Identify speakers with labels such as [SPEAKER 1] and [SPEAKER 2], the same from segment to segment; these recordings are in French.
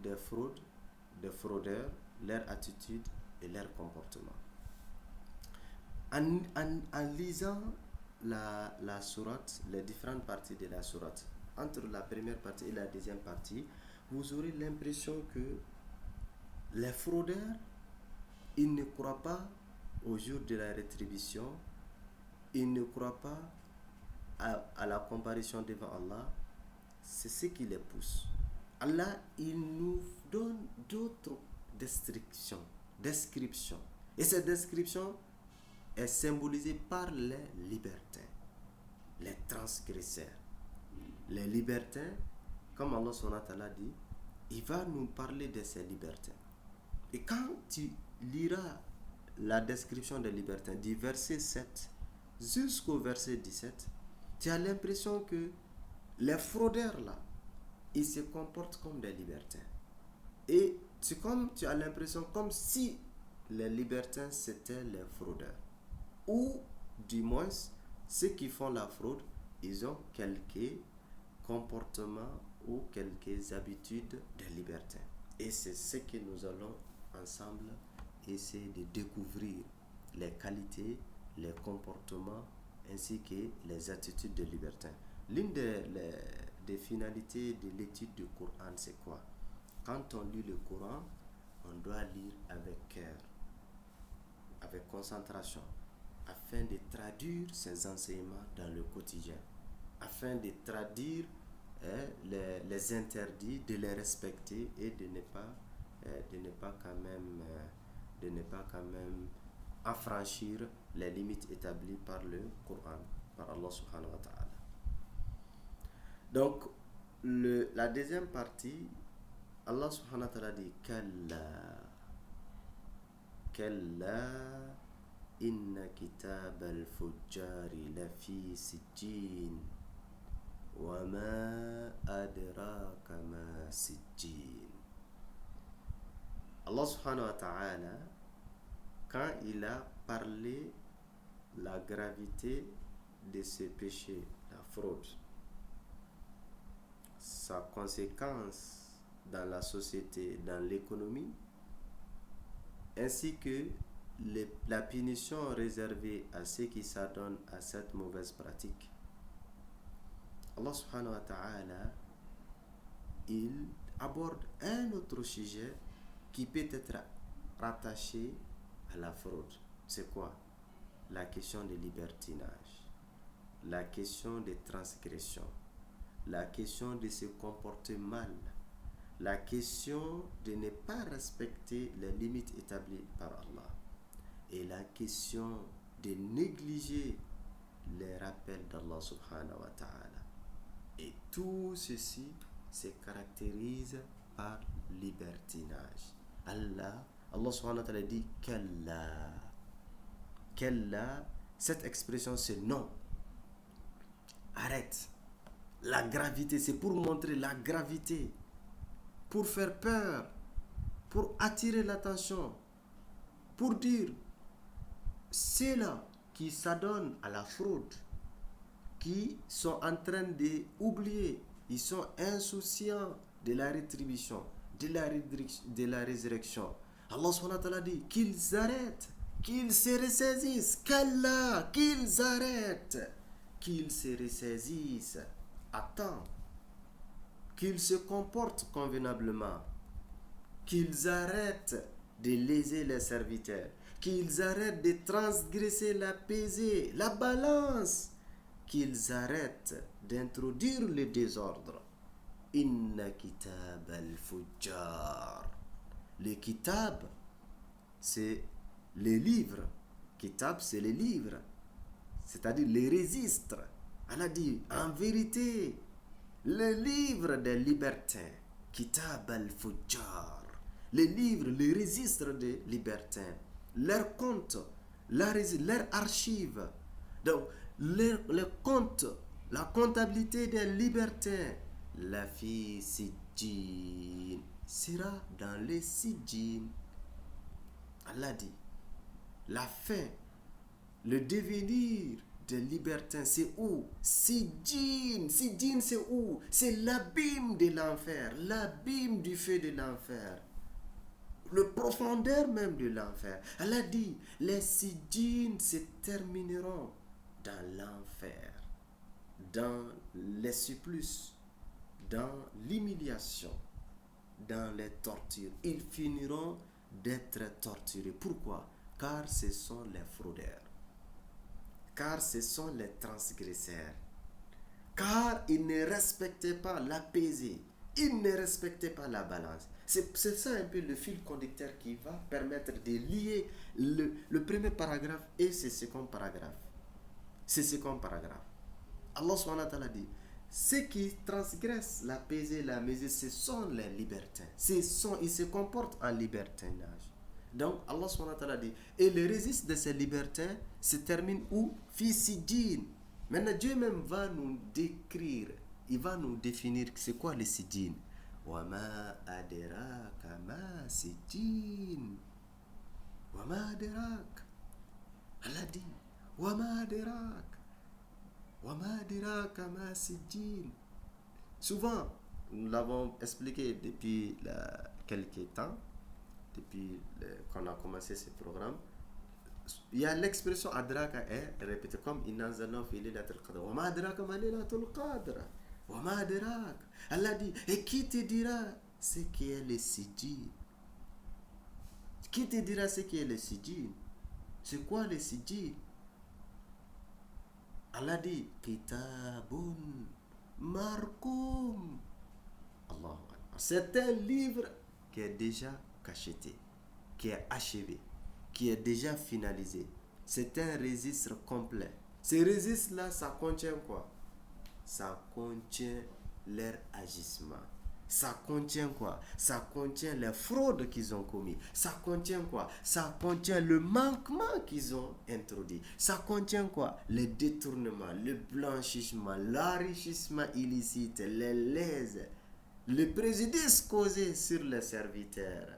[SPEAKER 1] des fraudes, des fraudeurs, leur attitude et leur comportement. En lisant la sourate, les différentes parties de la sourate, entre la première partie et la deuxième partie, vous aurez l'impression que les fraudeurs, ils ne croient pas au jour de la rétribution, ils ne croient pas à la comparaison devant Allah. C'est ce qui les pousse. Allah, il nous donne d'autres descriptions. Et cette description est symbolisée par les libertins, les transgresseurs. Les libertins, comme Allah SWT dit, il va nous parler de ces libertins. Et quand tu liras la description des libertins du verset 7 jusqu'au verset 17, tu as l'impression que les fraudeurs là, ils se comportent comme des libertins. Et tu as l'impression comme si les libertins c'était les fraudeurs. Ou du moins, ceux qui font la fraude, ils ont quelques comportements ou quelques habitudes de libertins. Et c'est ce que nous allons ensemble essayer de découvrir, les qualités, les comportements ainsi que les attitudes de libertins. L'une des finalités de l'étude du Coran, c'est quoi? Quand on lit le Coran, on doit lire avec cœur, avec concentration, afin de traduire ces enseignements dans le quotidien, afin de traduire les interdits, de les respecter et de ne pas quand même affranchir les limites établies par le Coran, par Allah subhanahu wa ta'ala. Donc, la deuxième partie, Allah subhanahu wa ta'ala dit Kalla inna kitab al-fujjari lafi sijjin wa ma adraka ma sijjin. Allah subhanahu wa ta'ala, quand il a parlé la gravité de ce péché, la fraude, sa conséquence dans la société, dans l'économie, ainsi que la punition réservée à ceux qui s'adonnent à cette mauvaise pratique, Allah subhanahu wa ta'ala, il aborde un autre sujet qui peut être rattaché à la fraude. C'est quoi? La question de libertinage, la question de transgression, la question de se comporter mal, la question de ne pas respecter les limites établies par Allah et la question de négliger les rappels d'Allah subhanahu wa ta'ala. Et tout ceci se caractérise par libertinage. Allah subhanahu wa ta'ala dit Kalla, cette expression c'est non. Arrête. La gravité, c'est pour montrer la gravité, pour faire peur, pour attirer l'attention, pour dire ceux-là qui s'adonnent à la fraude, qui sont en train d'oublier, ils sont insouciants de la rétribution, de la résurrection. Allah subhanahu wa ta'ala dit qu'ils arrêtent, qu'ils se ressaisissent, qu'Allah, qu'ils arrêtent, qu'ils se ressaisissent. Attends, qu'ils se comportent convenablement, qu'ils arrêtent de léser les serviteurs, qu'ils arrêtent de transgresser la pesée, la balance, qu'ils arrêtent d'introduire le désordre. Inna kitab al-fujjar. Le kitab, c'est les livres. Kitab, c'est les livres, c'est-à-dire les registres. Allah dit, en vérité, le livre des libertins, Kitab al-Fujjar, les livres, les registres des libertins, leurs comptes, leurs archives, donc les comptes, la comptabilité des libertins, la fille Sijjin sera dans les Sijjin. Allah dit, la fin, le devenir des libertins, c'est où? Sijin, c'est où? C'est l'abîme de l'enfer, l'abîme du feu de l'enfer, le profondeur même de l'enfer. Elle a dit, les Sijin se termineront dans l'enfer, dans les supplices, dans l'humiliation, dans les tortures. Ils finiront d'être torturés. Pourquoi? Car ce sont les fraudeurs. Car ce sont les transgresseurs. Car ils ne respectaient pas la pesée. Ils ne respectaient pas la balance. C'est ça un peu le fil conducteur qui va permettre de lier le premier paragraphe et ce second paragraphe. Ce second paragraphe. Allah subhanahu wa ta'ala dit, ceux qui transgressent la pesée, la mesure, ce sont les libertins. Ils se comportent en libertinage. Donc Allah subhanahu wa ta'ala dit, et le registre de ces libertins se termine où? Fi sijin. Maintenant Dieu même va nous décrire, il va nous définir c'est quoi le sijin. Wa ma adraka ma sijin. Wa ma adraka. Allah dit, wa ma adraka. Wa ma adraka ma sijin. Souvent, nous l'avons expliqué depuis quelques temps, depuis qu'on a commencé ce programme, il y a l'expression adraka est répétée comme inanzalna fi laylatul qadr. Wa ma adraka ma laylatul qadr. Wa ma adraka. Allah dit, et qui te dira ce qui est le sijin? Qui te dira ce qui est le sijin? C'est quoi le sijin? Allah dit, kitabun markoum. Allah. C'est un livre qui est déjà cacheté, qui est achevé, qui est déjà finalisé. C'est un registre complet. Ce registre-là, ça contient quoi? Ça contient leur agissement. Ça contient quoi? Ça contient les fraudes qu'ils ont commis. Ça contient quoi? Ça contient le manquement qu'ils ont introduit. Ça contient quoi? Le détournement, le blanchissement, l'enrichissement illicite, les lèses, le préjudice causé sur les serviteurs,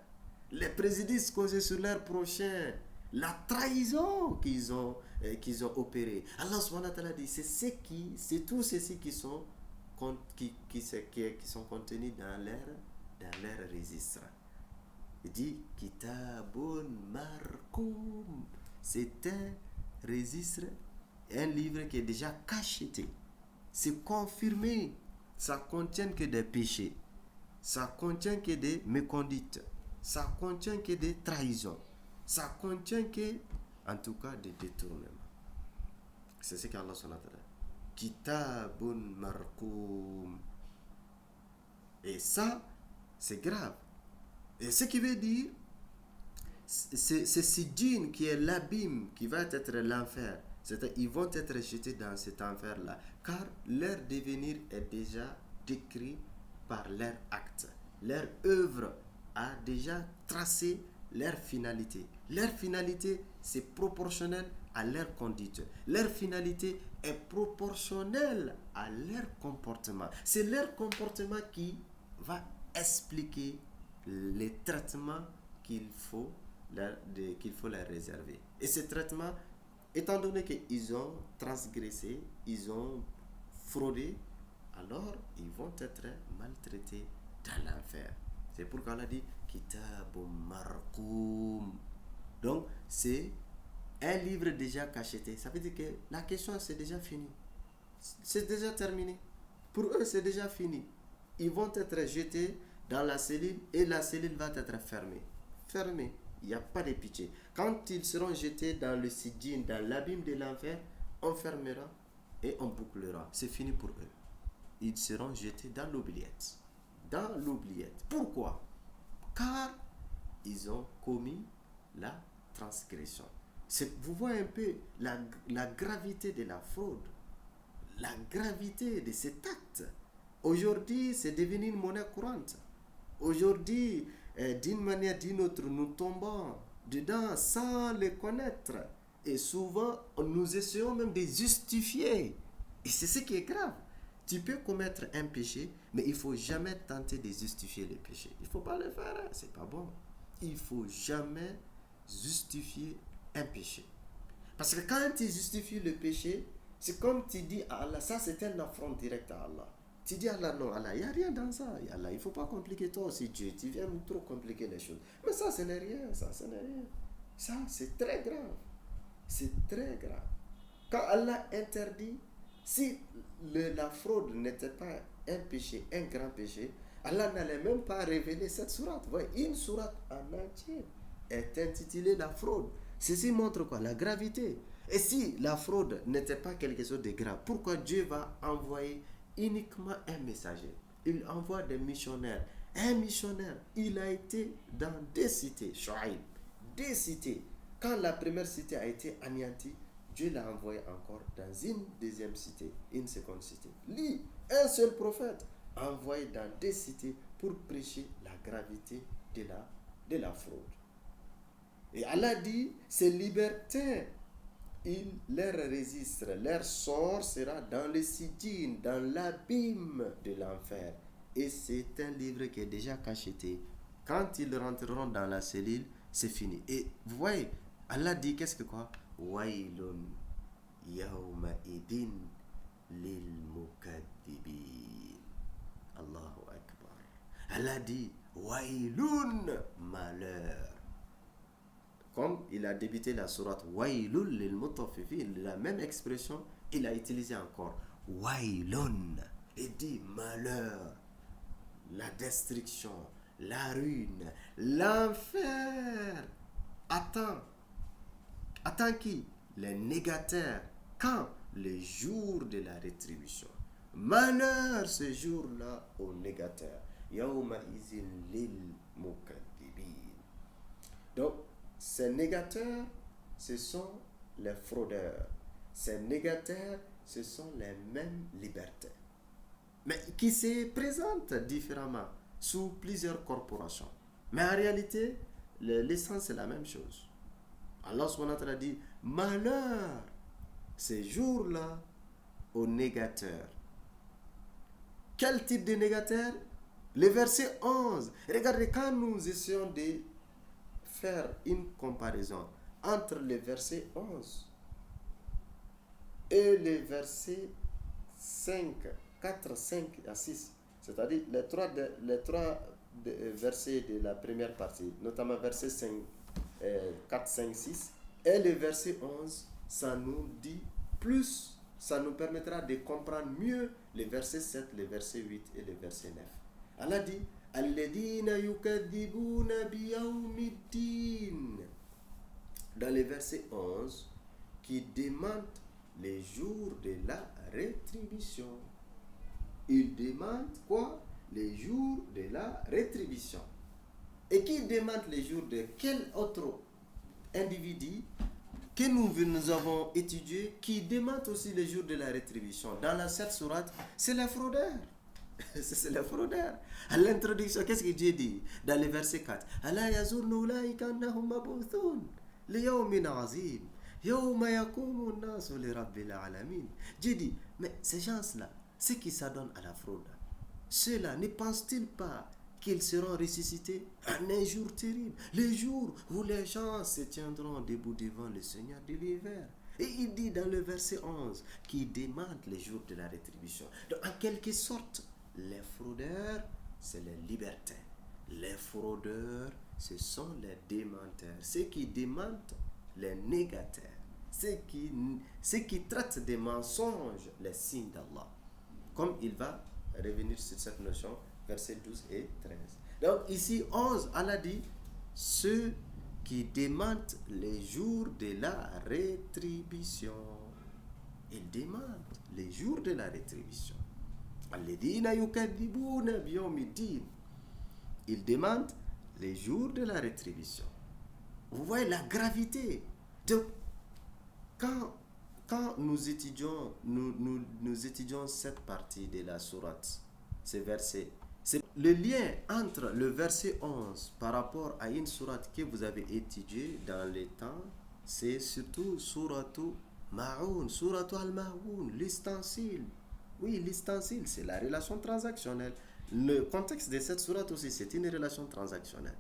[SPEAKER 1] les préjudices causés sur leurs prochains, la trahison qu'ils ont opérée. Allah subhanahu wa ta'ala dit, c'est tous ceux qui sont contenus dans leur registre. Il dit Kitabun Markoum. C'est un registre, un livre qui est déjà cacheté. C'est confirmé. Ça contient que des péchés. Ça contient que des méconduites. Ça contient que des trahisons. Ça contient que, en tout cas, des détournements. C'est ce qu'Allah subhanahu wa ta'ala. Kitabun markoum. Et ça, c'est grave. Et ce qui veut dire, c'est Sijin qui est l'abîme, qui va être l'enfer. C'est-à-dire, ils vont être jetés dans cet enfer-là. Car leur devenir est déjà décrit par leur acte. Leur œuvre a déjà tracé leur finalité. Leur finalité, c'est proportionnel à leur conduite. Leur finalité est proportionnelle à leur comportement. C'est leur comportement qui va expliquer les traitements qu'il faut leur réserver. Et ces traitements, étant donné qu'ils ont transgressé, ils ont fraudé, alors ils vont être maltraités dans l'enfer. C'est pourquoi on a dit Kitabun Markoum. Donc, c'est un livre déjà cacheté. Ça veut dire que la question, c'est déjà fini. C'est déjà terminé. Pour eux, c'est déjà fini. Ils vont être jetés dans la cellule et la cellule va être fermée. Fermée. Il n'y a pas de pitié. Quand ils seront jetés dans le sijin, dans l'abîme de l'enfer, on fermera et on bouclera. C'est fini pour eux. Ils seront jetés dans l'oubliette. Dans l'oubliette. Pourquoi? Car ils ont commis la transgression. Vous voyez un peu la gravité de la fraude, la gravité de cet acte. Aujourd'hui, c'est devenu une monnaie courante. Aujourd'hui, d'une manière ou d'une autre, nous tombons dedans sans le connaître. Et souvent, nous essayons même de justifier. Et c'est ce qui est grave. Tu peux commettre un péché, mais il ne faut jamais tenter de justifier le péché. Il ne faut pas le faire, hein? C'est pas bon. Il ne faut jamais justifier un péché. Parce que quand tu justifies le péché, C'est comme tu dis à Allah, ça c'est un affront direct à Allah. Tu dis à Allah, non, Allah, il n'y a rien dans ça. Allah, il ne faut pas compliquer toi aussi, Dieu. Tu viens trop compliquer les choses. Mais ça, ce n'est rien, ça, ce n'est rien. Ça, c'est très grave. C'est très grave. Quand Allah interdit, si la fraude n'était pas un péché, un grand péché, Allah n'allait même pas révéler cette sourate. Voyez, une sourate en entier est intitulée la fraude. Ceci montre quoi? La gravité. Et si la fraude n'était pas quelque chose de grave, pourquoi Dieu va envoyer uniquement un messager? Il envoie des missionnaires. Un missionnaire, il a été dans des cités, Shuaïb, des cités. Quand la première cité a été anéantie, Dieu l'a envoyé encore dans une deuxième cité, une seconde cité. Lui, un seul prophète, envoyé dans des cités pour prêcher la gravité de la fraude. Et Allah dit, ces libertins, ils leur résistent, leur sort sera dans le sijin, dans l'abîme de l'enfer. Et c'est un livre qui est déjà cacheté. Quand ils rentreront dans la cellule, c'est fini. Et vous voyez, Allah dit qu'est-ce que quoi? Wailun yawma idin lil mukaddibin. Allahu Akbar. Allah dit Wailun, malheur. Comme il a débuté la sourate Wailun lil mutaffifin, la même expression, il a utilisé encore Wailun. Il dit malheur, la destruction, la ruine, l'enfer. Attends qui? Les négateurs. Quand? Le jour de la rétribution. Malheur ce jour-là aux négateurs. Yawma izin lil mukaddibin. Donc, ces négateurs, ce sont les fraudeurs. Ces négateurs, ce sont les mêmes libertés. Mais qui se présentent différemment sous plusieurs corporations. Mais en réalité, l'essence est la même chose. Allah subhanahu wa ta'ala dit malheur ces jours-là aux négateurs. Quel type de négateurs? Le verset 11. Regardez, quand nous essayons de faire une comparaison entre le verset 11 et le verset 5, 4, 5 à 6, c'est-à-dire les trois versets de la première partie, notamment verset 5, 4, 5, 6, et le verset 11, ça nous dit plus, ça nous permettra de comprendre mieux le verset 7, le verset 8 et le verset 9. Allah dit Alladina yukadibuna biyawmiddin. Dans le verset 11, qui demande les jours de la rétribution. Il demande quoi? Les jours de la rétribution. Et qui demande les jours de quel autre individu que nous avons étudié, qui demande aussi les jours de la rétribution? Dans la 7 sourate, c'est les fraudeurs. C'est les fraudeurs. À l'introduction, qu'est-ce que Dieu dit? Dans le verset 4, Allah yazunnu ulaika annahum mab'uthun li yawmin azim yawma yaqumu an-nasu li rabbil alamin. Dieu dit, mais ces gens-là, ceux qui s'adonnent à la fraude, ceux-là ne pensent-ils pas qu'ils seront ressuscités en un jour terrible, le jour où les gens se tiendront debout devant le Seigneur de l'hiver? Et il dit dans le verset 11 qu'il demande les jours de la rétribution. Donc en quelque sorte, les fraudeurs, c'est les libertins. Les fraudeurs, ce sont les démenteurs. Ceux qui démentent, les négateurs. Ceux qui traitent des mensonges, les signes d'Allah. Comme il va revenir sur cette notion, versets 12 et 13. Donc ici, 11, Allah dit, ceux qui démentent les jours de la rétribution. Ils demandent les jours de la rétribution. Alladina yukadibuna biyawmiddin. Ils demandent les jours de la rétribution. Vous voyez la gravité. Donc, quand nous étudions, nous étudions cette partie de la sourate, ces versets, c'est le lien entre le verset 11 par rapport à une sourate que vous avez étudiée dans les temps, c'est surtout sourate Ma'oun, sourate al-Ma'oun, l'ustensile. Oui, l'ustensile, c'est la relation transactionnelle. Le contexte de cette sourate aussi, c'est une relation transactionnelle.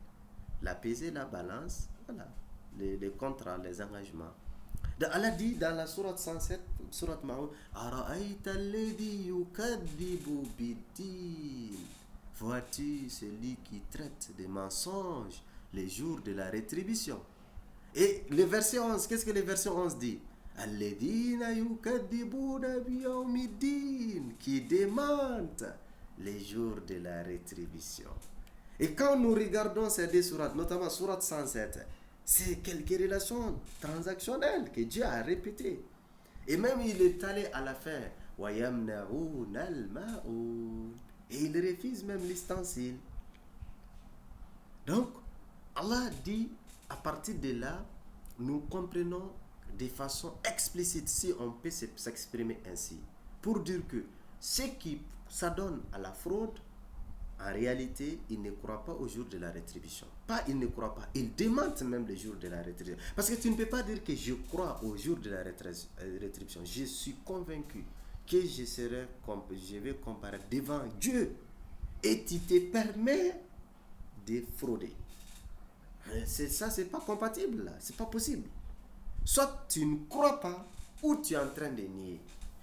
[SPEAKER 1] La pesée, la balance, voilà, les contrats, les engagements. Allah dit dans la sourate 107, sourate Ma'un, Ara'ayta alladhi yukadhibu bid-din. Vois-tu celui qui traite des mensonges les jours de la rétribution. Et le verset 11, qu'est-ce que le verset 11 dit? Alladhina yukadhibuna biyawmiddin, qui démentent les jours de la rétribution. Et quand nous regardons ces deux sourates, notamment sourate 107, c'est quelques relations transactionnelles que Dieu a répétées. Et même il est allé à la fin. وَيَمْنَعُونَ الْمَاءُونَ. Et il refuse même l'ustensile. Donc, Allah dit, à partir de là, nous comprenons de façon explicite, si on peut s'exprimer ainsi, pour dire que ceux qui s'adonnent à la fraude, en réalité, ils ne croient pas au jour de la rétribution. Pas ils ne croient pas, ils demandent même le jour de la rétribution. Parce que tu ne peux pas dire que je crois au jour de la rétribution. Je suis convaincu que je vais comparaître devant Dieu. Et tu te permets de frauder. Ça, c'est pas compatible, là. C'est pas possible. Soit tu ne crois pas, ou tu es en train de nier.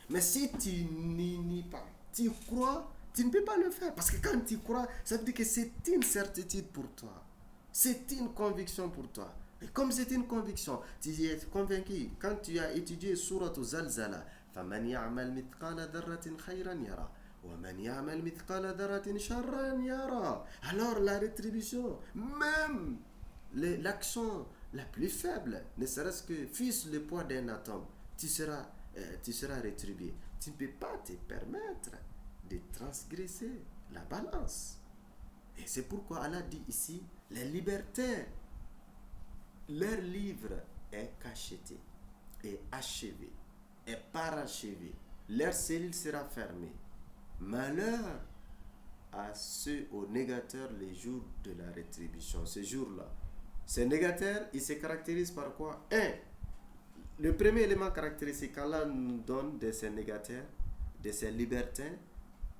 [SPEAKER 1] Mais si tu n'y nies pas, tu crois, tu ne peux pas le faire. Parce que quand tu crois, ça veut dire que c'est une certitude pour toi. C'est une conviction pour toi. Et comme c'est une conviction, tu es convaincu. Quand tu as étudié Surat Zalzala, فَمَنْ يَعْمَلْ مِثْقَالَ ذَرَّةٍ خَيْرًا يَرَى وَمَنْ يَعْمَلْ مِثْقَالَ ذَرَّةٍ شَرًّا يَرَى. Alors la rétribution, même l'action la plus faible, ne serait-ce que fût-ce le poids d'un atome, tu seras rétribué. Tu ne peux pas te permettre de transgresser la balance. Et c'est pourquoi Allah dit ici, les libertaires, leur livre est cacheté, est achevé, est parachevé, leur cellule sera fermée. Malheur à ceux, aux négateurs, les jours de la rétribution, ce jour-là. Ces négateurs, ils se caractérisent par quoi? Le premier élément caractéristique, qu'Allah nous donne de ces négateurs, de ces libertins,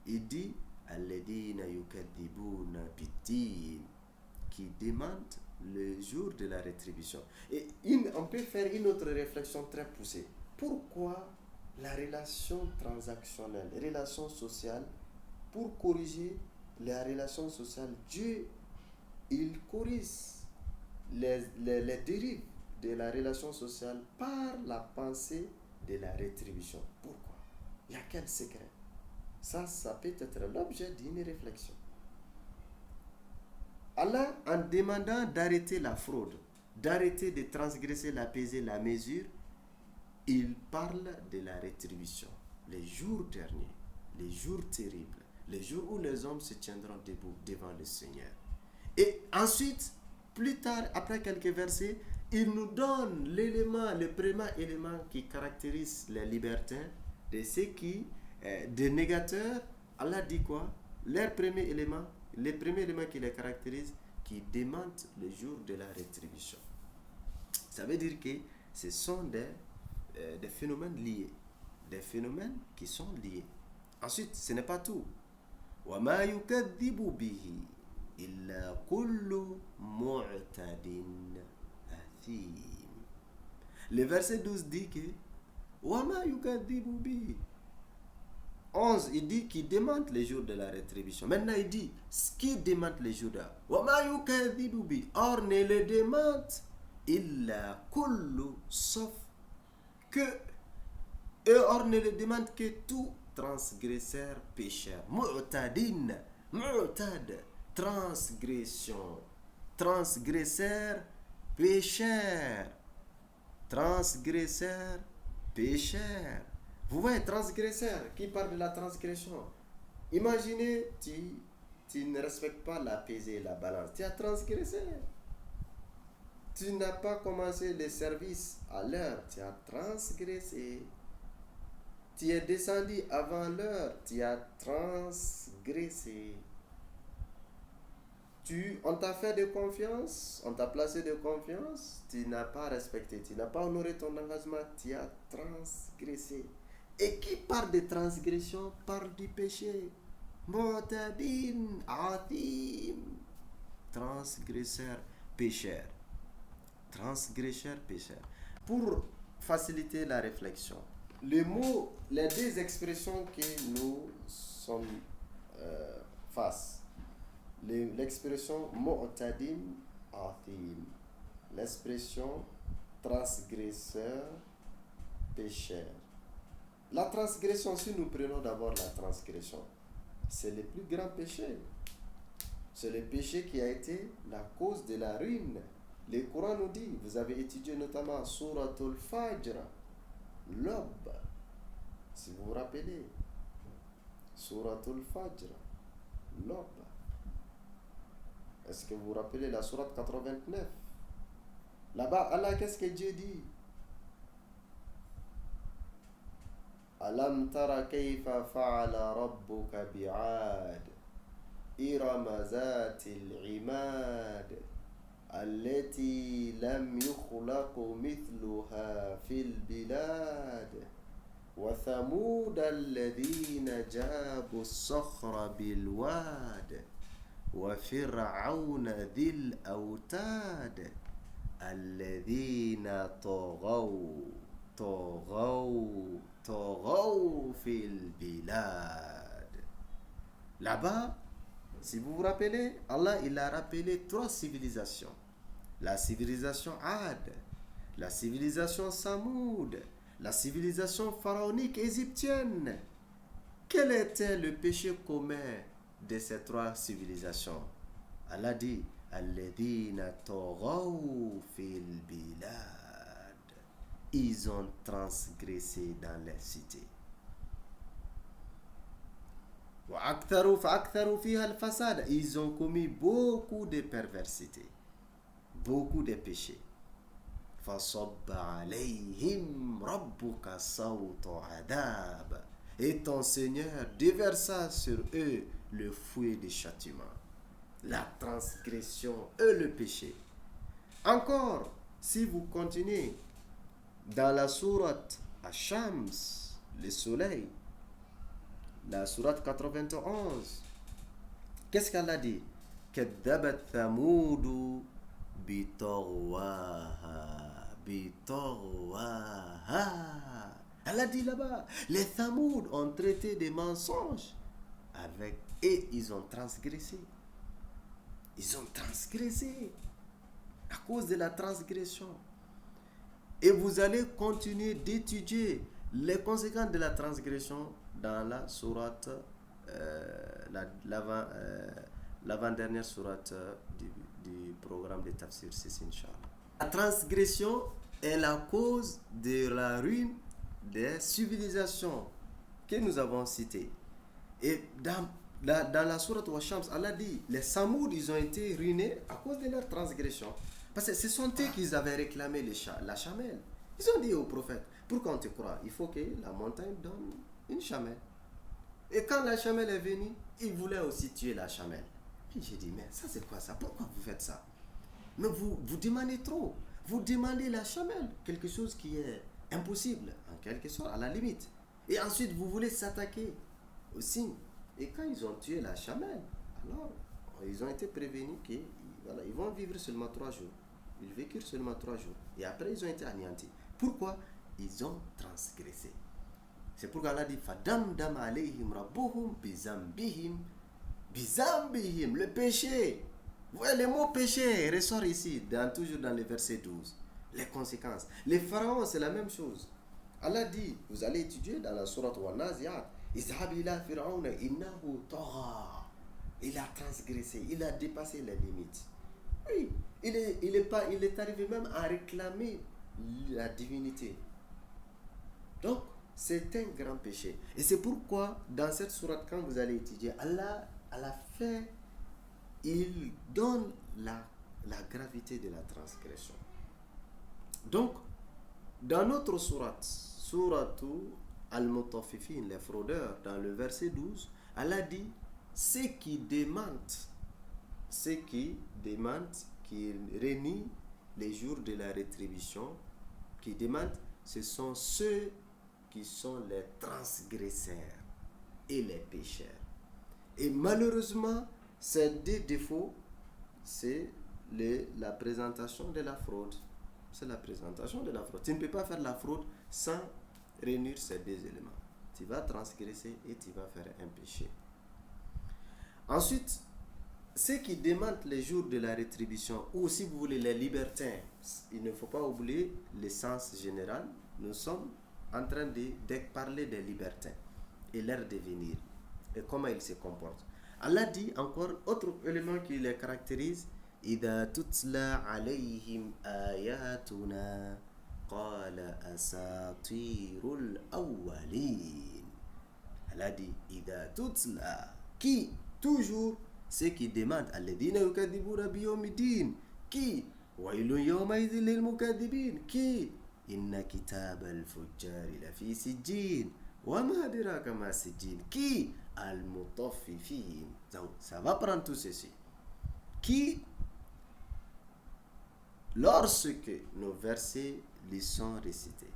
[SPEAKER 1] il dit Alladina yukadibuna bid-din, qui demandent le jour de la rétribution. Et on peut faire une autre réflexion très poussée. Pourquoi la relation transactionnelle, relation sociale, pour corriger la relation sociale, Dieu, il corrige les dérives de la relation sociale par la pensée de la rétribution. Pourquoi? Il y a quel secret? Ça peut être l'objet d'une réflexion. Allah, en demandant d'arrêter la fraude, d'arrêter de transgresser la pesée, la mesure, il parle de la rétribution. Les jours derniers, les jours terribles, les jours où les hommes se tiendront debout devant le Seigneur. Et ensuite, plus tard, après quelques versets, il nous donne le premier élément qui caractérise les libertins, de ceux qui, des négateurs. Allah dit quoi? Leur premier élément, le premier élément qui les caractérise, qui demandent le jour de la rétribution. Ça veut dire que ce sont des phénomènes liés, des phénomènes qui sont liés. Ensuite, ce n'est pas tout. وَمَا يُكَذِّبُ بِهِ إِلَّا كُلُّ مُعْتَدٍ أَثِيمٍ. Le verset 12 dit que وَمَا يُكَذِّبُ بِهِ 11, il dit qu'il demande les jours de la rétribution. Maintenant, il dit ce qui demande les jours de la rétribution. Or, ne le demande illa kullu, sauf que, et or ne le demande que tout transgresseur pécheur. Mu'tadin, mu'tad, transgression, transgresseur pécheur, transgresseur pécheur. Vous voyez, transgresseur, qui parle de la transgression. Imaginez, tu ne respectes pas la pesée et la balance. Tu as transgressé. Tu n'as pas commencé le service à l'heure. Tu as transgressé. Tu es descendu avant l'heure. Tu as transgressé. On t'a fait de confiance. On t'a placé de confiance. Tu n'as pas respecté. Tu n'as pas honoré ton engagement. Tu as transgressé. Et qui parle de transgression parle du péché. Mu'tadin, athim. Transgresseur, pécheur. Transgresseur, pécheur. Pour faciliter la réflexion. Les mots, les deux expressions que nous sommes face, l'expression mu'tadim athim, l'expression transgresseur, pécheur. La transgression, si nous prenons d'abord la transgression, c'est le plus grand péché. C'est le péché qui a été la cause de la ruine. Le Coran nous dit, vous avez étudié notamment Suratul Fajr, l'aube, si vous vous rappelez, Suratul Fajr, l'aube. Est-ce que vous vous rappelez la sourate 89? Là-bas, Allah, qu'est-ce que Dieu dit? Alam tara kayfa fa'ala rabbuka bi'ad إرم ذات العماد التي لم يخلق مثلها في البلاد وثمود الذين جابوا الصخر بالواد وفرعون ذي الأوتاد الذين طغوا في البلاد. Là-bas, si vous vous rappelez, Allah il a rappelé 3 civilisations. La civilisation Ad, la civilisation Samoud, la civilisation pharaonique égyptienne. Quel était le péché commun de ces 3 civilisations? Allah dit Alladhina taghaw fil bilad. Ils ont transgressé dans les cités. Ils ont commis beaucoup de perversité, beaucoup de péchés. Et ton Seigneur déversa sur eux le fouet de châtiment, la transgression et le péché. Encore, si vous continuez dans la sourate Ash-Shams, le soleil, la sourate 91, qu'est-ce qu'elle a dit? Kaddabat Thamoud bitorwaha. Elle a dit là-bas, les Thamoud ont traité des mensonges avec, et ils ont transgressé. Ils ont transgressé à cause de la transgression. Et vous allez continuer d'étudier les conséquences de la transgression dans la sourate, l'avant-dernière sourate du programme de Tafsir 6, Inch'Allah. La transgression est la cause de la ruine des civilisations que nous avons citées. Et dans la sourate Wa-Shams, Allah dit, les Samoud, ils ont été ruinés à cause de leur transgression. Parce que ce sont eux qui avaient réclamé la chamelle. Ils ont dit au prophète, pour qu'on te croie, il faut que la montagne donne une chamelle. Et quand la chamelle est venue, ils voulaient aussi tuer la chamelle. Et j'ai dit, mais ça c'est quoi ça? Pourquoi vous faites ça? Mais vous demandez trop. Vous demandez la chamelle, quelque chose qui est impossible, en quelque sorte, à la limite. Et ensuite, vous voulez s'attaquer au signe. Et quand ils ont tué la chamelle, alors, ils ont été prévenus qu'ils vont vivre seulement 3 jours. Ils vécurent seulement 3 jours. Et après, ils ont été anéantis. Pourquoi? Ils ont transgressé. C'est pourquoi Allah dit Fadamdam alayhim rabbuhum bizambihim. Bizambihim, le péché. Vous voyez, le mot péché ressort ici, toujours dans le verset 12. Les conséquences. Les pharaons, c'est la même chose. Allah dit, vous allez étudier dans la sourate Wa-Nazi'at, Izhab ila fir'auna innahu tagha. Il a transgressé, il a dépassé les limites. Oui, il est arrivé même à réclamer la divinité. Donc, c'est un grand péché. Et c'est pourquoi, dans cette sourate, quand vous allez étudier, Allah, à la fin, il donne la gravité de la transgression. Donc, dans notre sourate, sourate Al-Mutaffifin, les fraudeurs, dans le verset 12, Allah dit, ceux qui demandent, qui renient les jours de la rétribution, qui demandent, ce sont ceux qui sont les transgresseurs et les pécheurs. Et malheureusement, ces 2 défauts, c'est la présentation de la fraude. C'est la présentation de la fraude. Tu ne peux pas faire la fraude sans réunir ces deux éléments. Tu vas transgresser et tu vas faire un péché. Ensuite, ceux qui demandent les jours de la rétribution, ou si vous voulez les libertins, il ne faut pas oublier l'essence générale. Nous sommes en train de parler des libertins et leur devenir et comment ils se comportent. Allah dit encore, autre élément qui les caractérise, إذا تتلى عليهم آياتنا قال أساطير الأولين. Allah dit إذا تتلى, qui toujours ceux qui demandent الذين يكذبون بيوم الدين, qui ويل يومئذ للمكذبين, qui إن كتاب الفجار لفي سجين وما أدراك ما سجين, qui المطففين. Donc ça va prendre tout ceci. Qui, lorsque nos versets lui sont récités,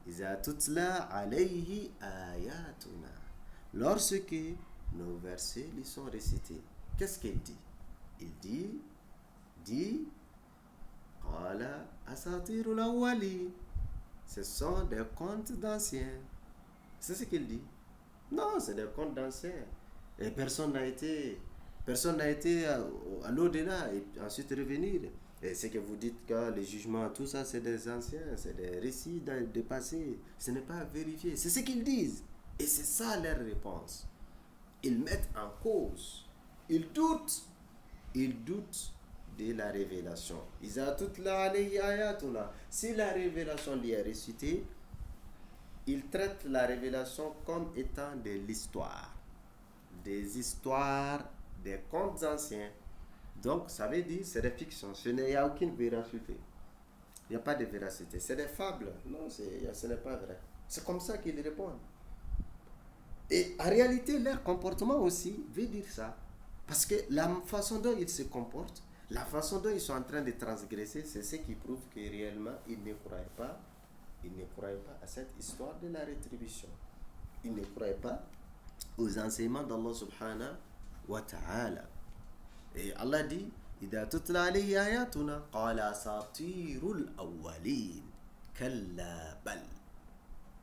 [SPEAKER 1] إذا تتلى عليه آياتنا, lorsque nos versets lui sont récités, qu'est-ce qu'il dit? Il dit قال أساطير الأولين, ce sont des contes d'anciens. C'est ce qu'il dit. Non, c'est des contes d'anciens. Et personne n'a été à l'au-delà et ensuite revenir. Et c'est que vous dites que les jugements, tout ça, c'est des anciens, c'est des récits de passé. Ce n'est pas vérifié. C'est ce qu'ils disent. Et c'est ça leur réponse. Ils mettent en cause. Ils doutent de la révélation. Si la révélation lui est récitée, ils traitent la révélation comme étant de l'histoire. Des histoires, des contes anciens. Donc, ça veut dire c'est des fictions. Il n'y a aucune véracité. Il n'y a pas de véracité. C'est des fables. Non, ce n'est pas vrai. C'est comme ça qu'ils répondent. Et en réalité, leur comportement aussi veut dire ça. Parce que la façon dont ils se comportent, la façon dont ils sont en train de transgresser, c'est ce qui prouve que réellement, ils ne croient pas à cette histoire de la rétribution. Ils ne croient pas aux enseignements d'Allah subhanahu wa ta'ala. Et Allah dit إذا تتلى عليه آياتنا قال أساطير الأولين كلا بل.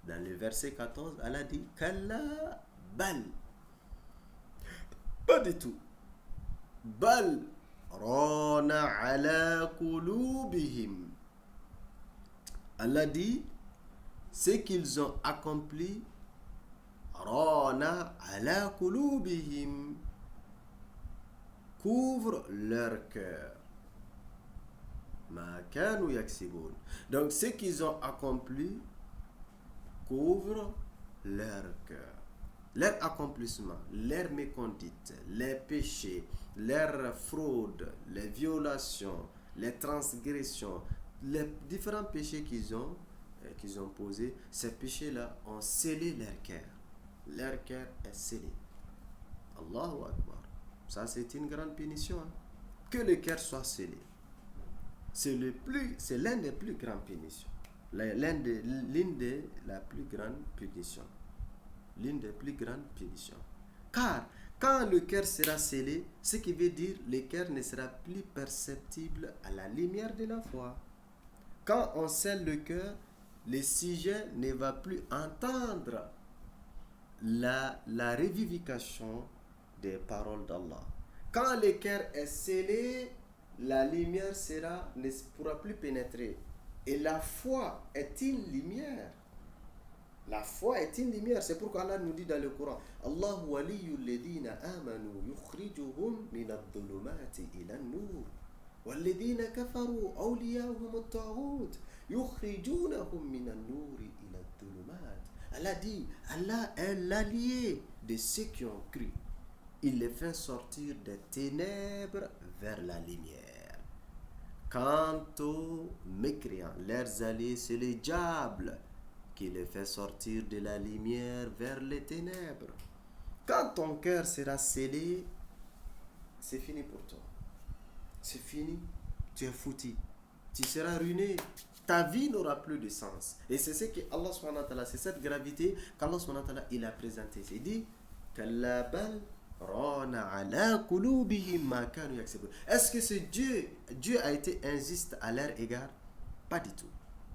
[SPEAKER 1] Dans le verset 14, Allah dit كلا بل, pas du tout. بل ران على قلوبهم. Allah dit ce qu'ils ont accompli rana ala qulubihim, couvre leur cœur. Ma kanu yaksibun. Donc ce qu'ils ont accompli couvre leur cœur. Leur accomplissement, leur méconduite, les péchés, leurs fraudes, les violations, les transgressions, les différents péchés qu'ils ont posés, ces péchés-là ont scellé leur cœur. Leur cœur est scellé. Allahu Akbar. Ça, c'est une grande punition. Hein? Que le cœur soit scellé. C'est l'un des plus grandes punitions. L'une des la plus grande punition. L'une des plus grandes punitions. Car quand le cœur sera scellé, ce qui veut dire le cœur ne sera plus perceptible à la lumière de la foi. Quand on scelle le cœur, le sujet ne va plus entendre la revivification des paroles d'Allah. Quand le cœur est scellé, la lumière ne pourra plus pénétrer. Et la foi est une lumière. La foi est une lumière. C'est pourquoi Allah nous dit dans le Coran, Allahu waliyul ladina amanu yukhrijuhum min adh-dhulumati ila an-nur. والذين كفروا أولياءهم الطاغوت يخرجونهم من النور إلى الظلمات. Allah dit, Allah est l'allié de ceux qui ont cru. Il les fait sortir des ténèbres vers la lumière. Quant aux mécréants, leurs alliés, c'est le diable qui les fait sortir de la lumière vers les ténèbres. Quand ton cœur sera scellé, c'est fini pour toi. C'est fini, tu es foutu, tu seras ruiné, ta vie n'aura plus de sens. Et c'est ce que Allah subhanahu wa ta'ala, c'est cette gravité qu'Allah subhanahu wa ta'ala il a présenté. Il dit Kalla bal rana ala qulubihim ma kanu yaksibun. Est-ce que ce Dieu a été injuste à leur égard? Pas du tout.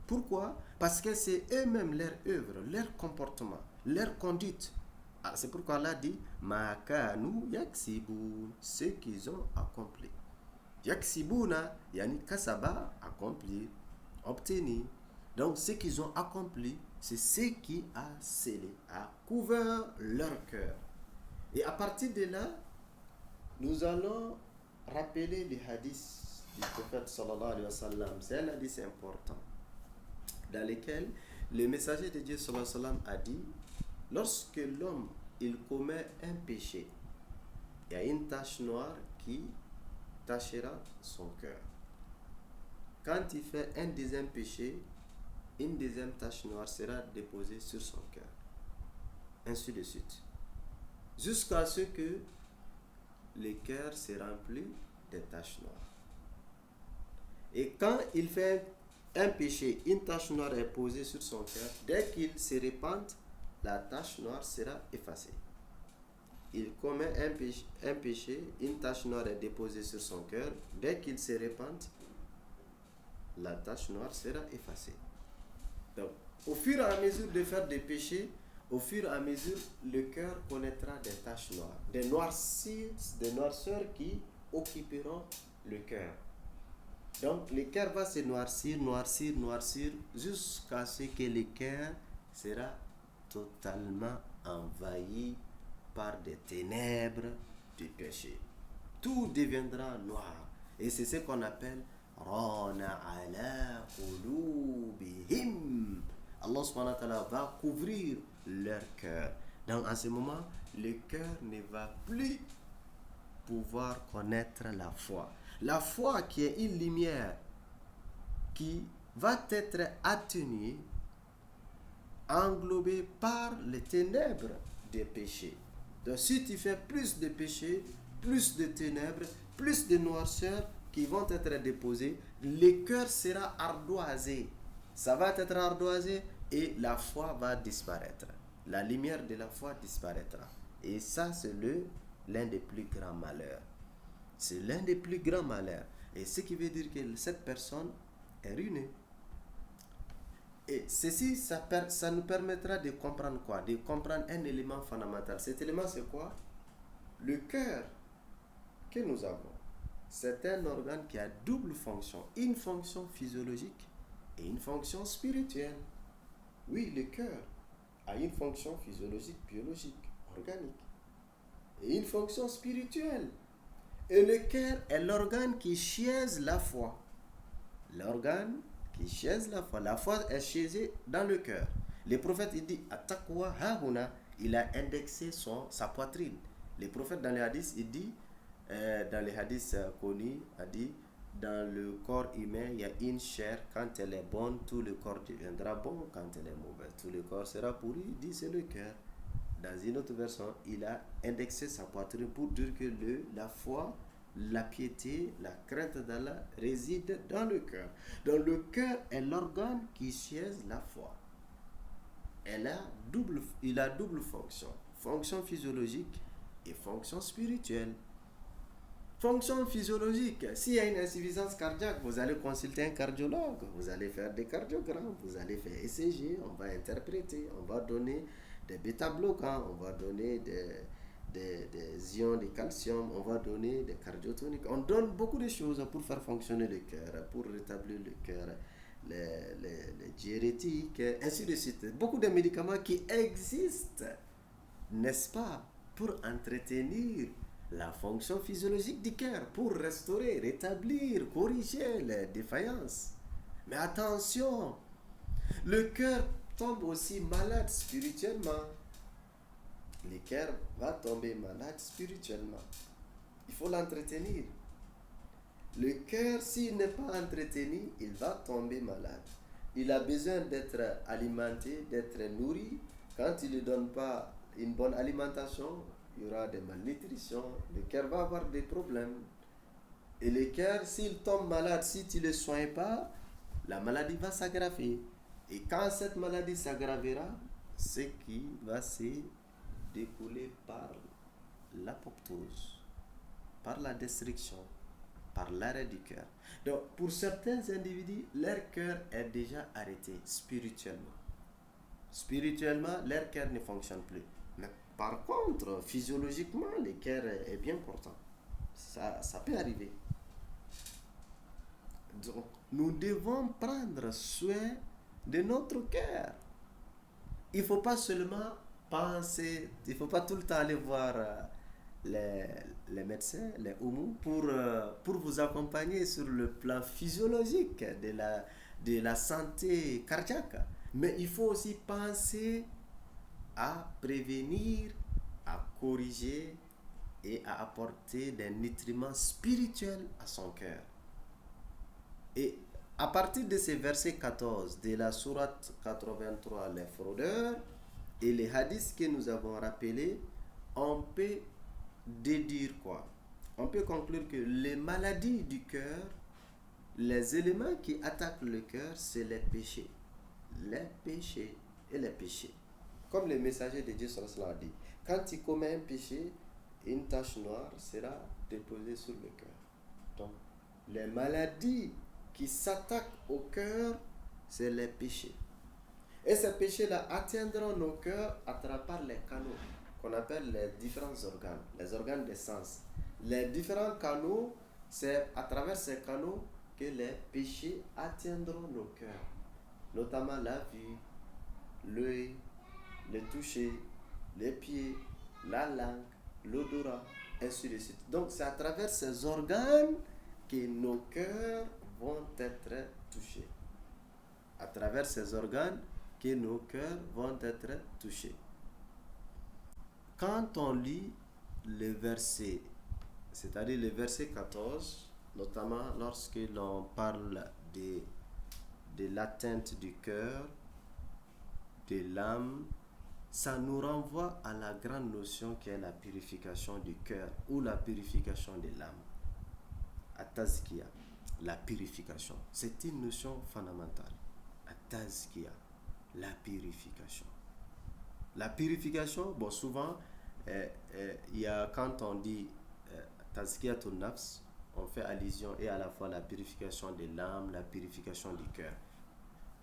[SPEAKER 1] Pourquoi? Parce que c'est eux-mêmes leur œuvre, leur comportement, leur conduite. Ah, c'est pourquoi Allah dit Makanu yaksibu, ce qu'ils ont accompli. Yaksibuna, yani kasaba, accomplir, obtenir. Donc ce qu'ils ont accompli, c'est ce qui a scellé, a couvert leur cœur. Et à partir de là, nous allons rappeler les hadiths du prophète sallallahu alayhi wa sallam. C'est un hadith important dans lequel le messager de Dieu sallallahu alayhi wa sallam a dit: lorsque l'homme il commet un péché, il y a une tache noire qui tachera son cœur. Quand il fait un deuxième péché, une deuxième tache noire sera déposée sur son cœur. Ainsi de suite. Jusqu'à ce que le cœur se remplit de taches noires. Et quand il fait un péché, une tache noire est posée sur son cœur, dès qu'il se répand, la tache noire sera effacée. Il commet un péché, une tache noire est déposée sur son cœur, dès qu'il se répand, la tache noire sera effacée. Donc, au fur et à mesure de faire des péchés, au fur et à mesure, le cœur connaîtra des taches noires, des noirceurs qui occuperont le cœur. Donc, le cœur va se noircir, jusqu'à ce que le cœur sera totalement envahi par des ténèbres du péché. Tout deviendra noir. Et c'est ce qu'on appelle Rana ala qulubihim. Allah subhanahu wa ta'ala va couvrir leur cœur. Donc en ce moment, le cœur ne va plus pouvoir connaître la foi. La foi qui est une lumière qui va être atténuée, englobée par les ténèbres des péchés. Donc si tu fais plus de péchés, plus de ténèbres, plus de noirceur qui vont être déposés, le cœur sera ardoisé. Ça va être ardoisé et la foi va disparaître. La lumière de la foi disparaîtra. Et ça, c'est l'un des plus grands malheurs. C'est l'un des plus grands malheurs. Et ce qui veut dire que cette personne est ruinée. Et ceci, ça nous permettra de comprendre quoi? De comprendre un élément fondamental. Cet élément, c'est quoi? Le cœur que nous avons, c'est un organe qui a double fonction. Une fonction physiologique et une fonction spirituelle. Oui, le cœur a une fonction physiologique, biologique, organique. Et une fonction spirituelle. Et le cœur est l'organe qui chaise la foi. L'organe qui chaise la foi. La foi est chaisée dans le cœur. Le prophète, il dit, At-taqwa hahuna, il a indexé sa poitrine. Le prophète, dans les hadiths, il dit, dans les hadiths connus, a dit, dans le corps humain, il y a une chair, quand elle est bonne, tout le corps deviendra bon, quand elle est mauvaise, tout le corps sera pourri, il dit, c'est le cœur. Dans une autre version, il a indexé sa poitrine pour dire que la foi, la piété, la crainte d'Allah réside dans le cœur. Donc le cœur est l'organe qui chaise la foi. Il a double fonction. Fonction physiologique et fonction spirituelle. Fonction physiologique, s'il y a une insuffisance cardiaque, vous allez consulter un cardiologue, vous allez faire des cardiogrammes, vous allez faire ECG, on va interpréter, on va donner des bêta-bloquants, on va donner des ions de calcium, on va donner des cardiotoniques. On donne beaucoup de choses pour faire fonctionner le cœur, pour rétablir le cœur, les diurétiques, ainsi de suite. Beaucoup de médicaments qui existent, n'est-ce pas, pour entretenir la fonction physiologique du cœur, pour restaurer, rétablir, corriger les défaillances. Mais attention, le cœur tombe aussi malade spirituellement. Le cœur va tomber malade spirituellement. Il faut l'entretenir. Le cœur, s'il n'est pas entretenu, il va tomber malade. Il a besoin d'être alimenté, d'être nourri. Quand il ne donne pas une bonne alimentation, il y aura des malnutritions. Le cœur va avoir des problèmes. Et le cœur, s'il tombe malade, si tu ne le soignes pas, la maladie va s'aggraver. Et quand cette maladie s'aggravera, ce qui va se découler par l'apoptose, par la destruction, par l'arrêt du cœur. Donc, pour certains individus, leur cœur est déjà arrêté spirituellement. Spirituellement, leur cœur ne fonctionne plus. Mais par contre, physiologiquement, le cœur est bien portant. Ça peut arriver. Donc, nous devons prendre soin de notre cœur. Il ne faut pas seulement penser, il ne faut pas tout le temps aller voir les médecins, les houmous, pour vous accompagner sur le plan physiologique de la santé cardiaque. Mais il faut aussi penser à prévenir, à corriger et à apporter des nutriments spirituels à son cœur. Et à partir de ces versets 14 de la sourate 83, les fraudeurs, et les hadiths que nous avons rappelés, on peut déduire quoi? On peut conclure que les maladies du cœur, les éléments qui attaquent le cœur, c'est les péchés. Les péchés et les péchés. Comme le messager de Dieu a dit, quand tu commets un péché, une tache noire sera déposée sur le cœur. Donc, les maladies qui s'attaquent au cœur, c'est les péchés. Et ces péchés-là atteindront nos cœurs à travers les canaux qu'on appelle les différents organes, les organes des sens. Les différents canaux, c'est à travers ces canaux que les péchés atteindront nos cœurs, notamment la vue, l'œil, le toucher, les pieds, la langue, l'odorat, ainsi de suite. Donc c'est à travers ces organes que nos cœurs vont être touchés. À travers ces organes que nos cœurs vont être touchés. Quand on lit le verset, c'est-à-dire le verset 14, notamment lorsque l'on parle de l'atteinte du cœur, de l'âme, ça nous renvoie à la grande notion qui est la purification du cœur ou la purification de l'âme. À Tazkia, la purification, c'est une notion fondamentale. À Tazkia, la purification. La purification, bon, souvent, il y a, quand on dit Tazkiyatun Nafs, on fait allusion et à la fois la purification de l'âme, la purification du cœur.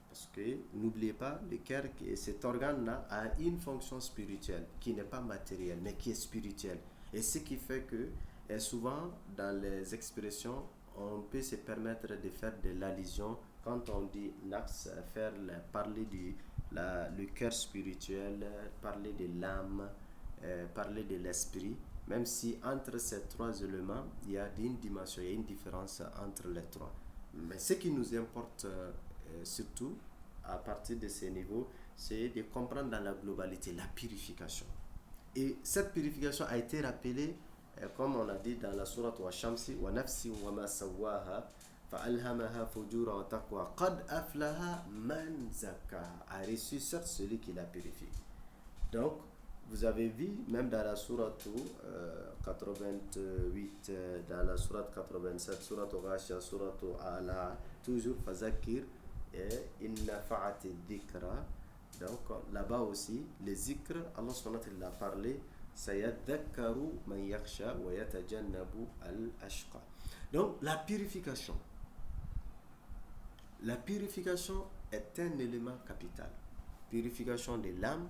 [SPEAKER 1] Parce que n'oubliez pas, le cœur, cet organe-là, a une fonction spirituelle qui n'est pas matérielle, mais qui est spirituelle. Et ce qui fait que, souvent, dans les expressions, on peut se permettre de faire de l'allusion quand on dit nafs, parler du le cœur spirituel, parler de l'âme, parler de l'esprit, même si entre ces trois éléments, il y a une dimension, il y a une différence entre les trois. Mais ce qui nous importe surtout, à partir de ces niveaux, c'est de comprendre dans la globalité la purification. Et cette purification a été rappelée, comme on a dit dans la sourate wa Shamsi, wa nafsi wa ma sawaha, فَأَلْهَمَهَا فُجُورًا وَتَقْوَى قَدْ أَفْلَهَا مَنْ زَكَّاهَا, a reçu certes celui qui la purifie. Donc, vous avez vu, même dans la sourate 88, dans la sourate 87, sourate Ghashiyah, sourate A'la, toujours Fazakir et Inna Fa'ati Dhikra. Donc, là-bas aussi, les zikr, Allah subhanahu wa ta'ala a parlé, Sayadhakkaru man yakhsha wa yatajannabu al-ashqa. Donc, la purification. La purification est un élément capital. Purification de l'âme,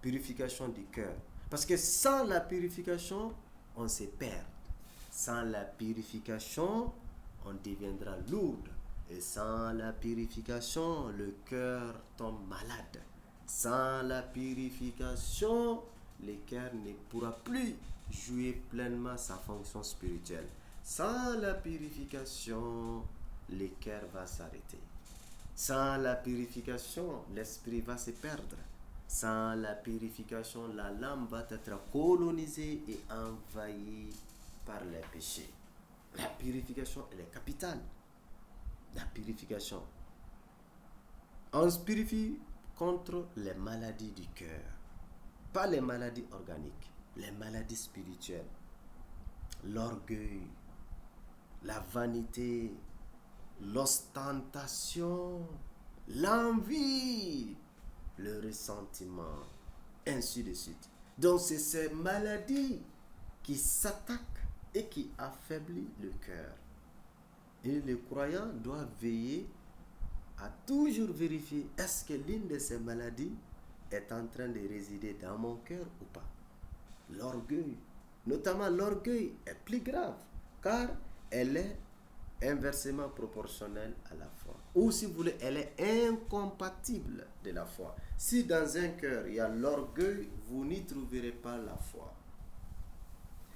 [SPEAKER 1] purification du cœur. Parce que sans la purification, on se perd. Sans la purification, on deviendra lourd. Et sans la purification, le cœur tombe malade. Sans la purification, le cœur ne pourra plus jouer pleinement sa fonction spirituelle. Sans la purification, le cœur va s'arrêter. Sans la purification, l'esprit va se perdre. Sans la purification, la l'âme va être colonisée et envahie par les péchés. La purification, elle est capitale. La purification. On se purifie contre les maladies du cœur. Pas les maladies organiques, les maladies spirituelles. L'orgueil, la vanité, l'ostentation, l'envie, le ressentiment, ainsi de suite. Donc c'est ces maladies qui s'attaquent et qui affaiblissent le cœur. Et le croyant doit veiller à toujours vérifier est-ce que l'une de ces maladies est en train de résider dans mon cœur ou pas. L'orgueil, notamment l'orgueil, est plus grave car elle est inversement proportionnelle à la foi. Ou si vous voulez, elle est incompatible de la foi. Si dans un cœur il y a l'orgueil, vous n'y trouverez pas la foi.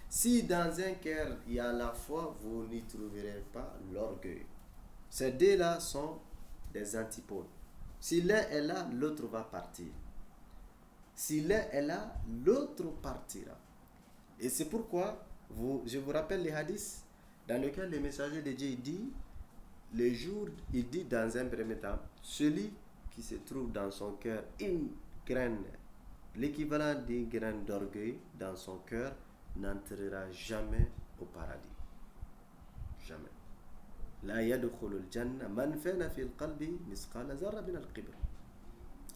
[SPEAKER 1] Si dans un cœur il y a la foi, vous n'y trouverez pas l'orgueil. Ces deux-là sont des antipodes. Si l'un est là, l'autre va partir. Si l'un est là, l'autre partira. Et c'est pourquoi, je vous rappelle les hadiths dans lesquels le messager de Dieu dit, le jour, il dit dans un premier temps, celui qui se trouve dans son cœur une graine, l'équivalent d'une graine d'orgueil dans son cœur, n'entrera jamais au paradis. Jamais. La yadkhulul janna man fana fil qalbi misqala zarra min al-kibr.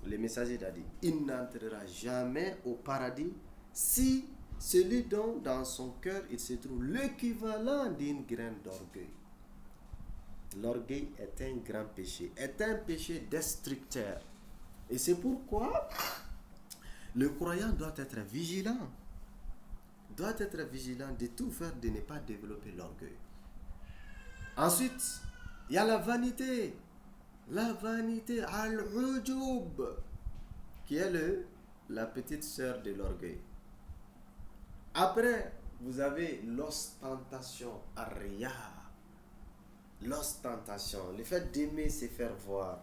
[SPEAKER 1] Le messager a dit, il n'entrera jamais au paradis si celui dont dans son cœur il se trouve l'équivalent d'une graine d'orgueil. L'orgueil est un grand péché, est un péché destructeur. Et c'est pourquoi le croyant doit être vigilant. Doit être vigilant de tout faire de ne pas développer l'orgueil. Ensuite, il y a la vanité. La vanité, al-ujub, qui est la petite sœur de l'orgueil. Après, vous avez l'ostentation, ar-riya. L'ostentation, le fait d'aimer se faire voir.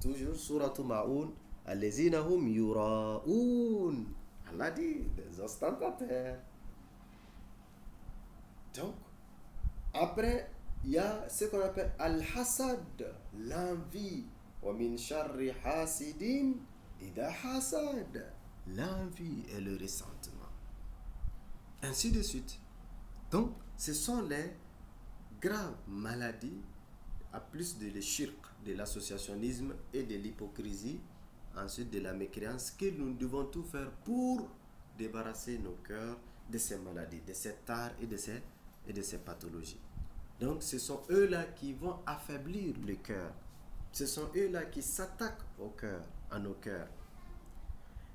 [SPEAKER 1] Toujours, Suratu Ma'oun, allazina hum yura'oun. Allah dit, des ostentateurs. Donc, après, il y a ce qu'on appelle al-hasad, l'envie. Wa min sharri hasidin ida hasad. L'envie et le ressentement. Ainsi de suite. Donc, ce sont les graves maladies, à plus de l'échirque, de l'associationnisme et de l'hypocrisie, ensuite de la mécréance, que nous devons tout faire pour débarrasser nos cœurs de ces maladies, de ces tares et de ces pathologies. Donc, ce sont eux-là qui vont affaiblir le cœur. Ce sont eux-là qui s'attaquent au cœur, à nos cœurs.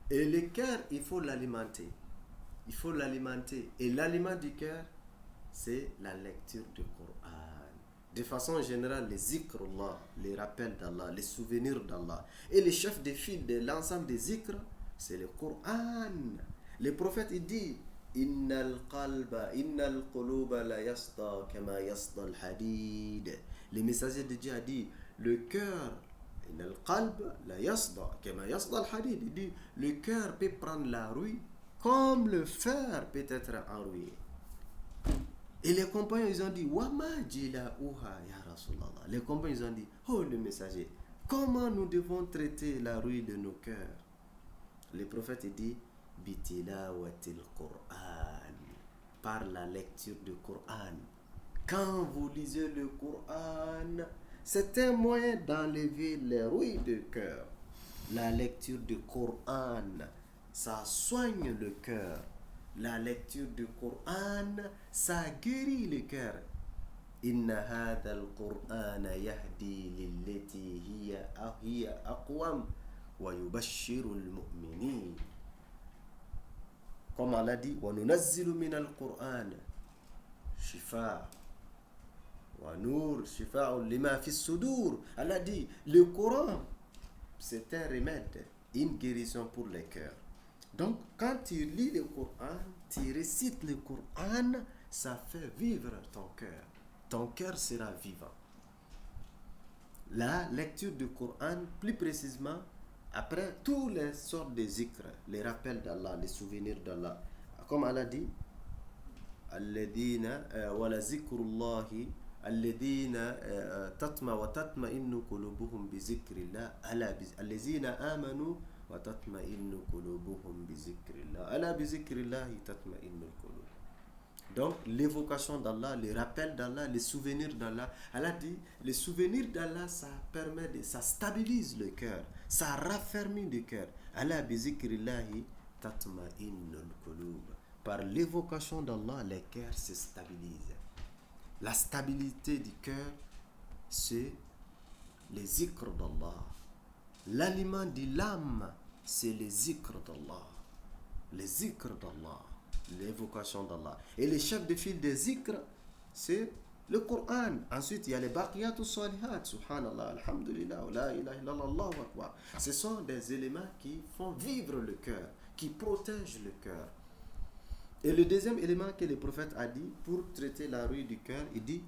[SPEAKER 1] Et le cœur, il faut l'alimenter. Il faut l'alimenter. Et l'aliment du cœur, c'est la lecture du Coran. De façon générale, les zikrullah, les rappels d'Allah, les souvenirs d'Allah. Et le chef de file de l'ensemble des zikrs, c'est le Coran. Le prophète, il dit, Innal quluba la yasda kama yasda al-hadid. Le messager de Dieu a dit, le cœur, Innal qalba la yasda kama yasda al-hadid. Il dit, le cœur peut prendre la rouille comme le fer peut être enrouillé. Et les compagnons, ils ont dit, Wama jila'uha ya Rasulallah. Les compagnons, ils ont dit, oh le messager, comment nous devons traiter la rouille de nos cœurs? Le prophète dit, bitilawatil Qur'an, par la lecture du Qur'an. Quand vous lisez le Qur'an, c'est un moyen d'enlever les rouilles du cœur. La lecture du Qur'an, ça soigne le cœur. La lecture du Coran, ça guérit le cœur. Inna hadha al-Qur'ana yahdi lillati hiya aqwam wa yubashshiru al-mu'minin. Comme Allah dit, wa nunazzilu min al-Qur'an shifa wa nur shifa'un lima fi as-sudur. Allah dit, le Coran, c'est un remède, une guérison pour les cœurs. Donc, quand tu lis le Coran, tu récites le Coran, ça fait vivre ton cœur. Ton cœur sera vivant. La lecture du Coran, plus précisément, après toutes les sortes de zikr, les rappels d'Allah, les souvenirs d'Allah. Comme Allah dit, Alladina wa la zikrullahi, alladina tatma wa tatma'innu qulubuhum bi zikrillah, alladina amanu wa tatma'innu qulubuhum bi zikrillah. Ala bi zikrillah tatma'innu qulub. Donc l'évocation d'Allah, les rappels d'Allah, les souvenirs d'Allah. Allah dit, les souvenirs d'Allah, ça permet ça stabilise le cœur, ça raffermit le cœur. Ala bi zikrillah tatma'innu qulub. Par l'évocation d'Allah, les cœurs se stabilisent. La stabilité du cœur, c'est les zikr d'Allah. L'aliment de l'âme, c'est les zikr d'Allah. Les zikr d'Allah, l'évocation d'Allah. Et les chefs de file des zikr, c'est le Coran. Ensuite, il y a les baqiyatus salihat, subhanallah, alhamdulillah, la ilaha illallah, Allahu akbar. Ce sont des éléments qui font vivre le cœur, qui protègent le cœur. Et le deuxième élément que le prophète a dit pour traiter la ruine du cœur, il dit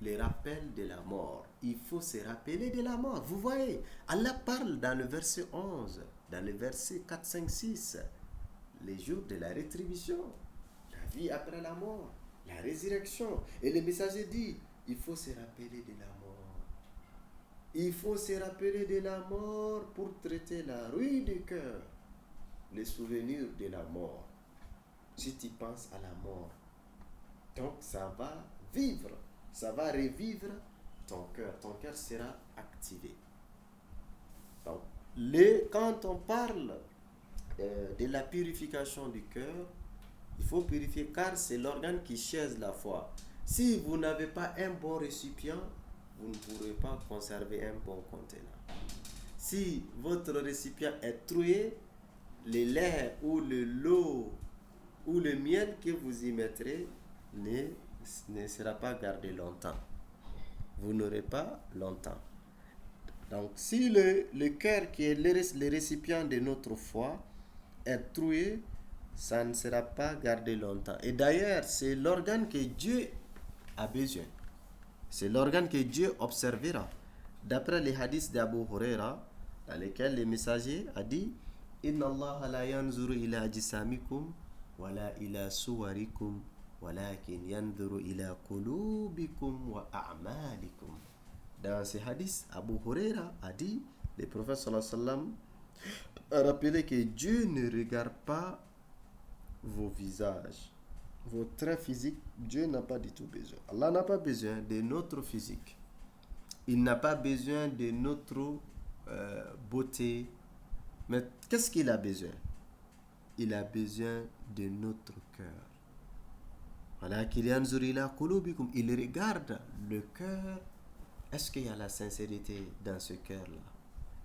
[SPEAKER 1] les rappels de la mort. Il faut se rappeler de la mort. Vous voyez, Allah parle dans le verset 11, dans le verset 4, 5, 6, les jours de la rétribution, la vie après la mort, la résurrection. Et le messager dit, il faut se rappeler de la mort. Il faut se rappeler de la mort pour traiter la ruine du cœur, les souvenirs de la mort. Si tu penses à la mort, donc ça va vivre, ça va revivre ton cœur sera activé. Donc, quand on parle de la purification du cœur, il faut purifier car c'est l'organe qui chaise la foi. Si vous n'avez pas un bon récipient, vous ne pourrez pas conserver un bon contenant. Si votre récipient est troué, le lait ou le l'eau ou le miel que vous y mettrez ne sera pas gardé longtemps. Vous n'aurez pas longtemps. Donc, si le cœur qui est le récipient de notre foi est troué, ça ne sera pas gardé longtemps. Et d'ailleurs, c'est l'organe que Dieu a besoin. C'est l'organe que Dieu observera. D'après les hadiths d'Abu Huraira, dans lesquels le messager a dit Inna Allah la yanzuru ila ajsamikum wala ila suwarikum walakin yanzuru ila qulubikum wa a'malikum. Dans ces hadiths, Abu Huraira a dit, le prophète sallallahu alayhi wa sallam a rappelé que Dieu ne regarde pas vos visages, vos traits physiques. Dieu n'a pas du tout besoin. Allah n'a pas besoin de notre physique. Il n'a pas besoin de notre beauté. Mais qu'est-ce qu'il a besoin? Il a besoin de notre cœur. Voilà, il regarde le cœur. Est-ce qu'il y a la sincérité dans ce cœur-là?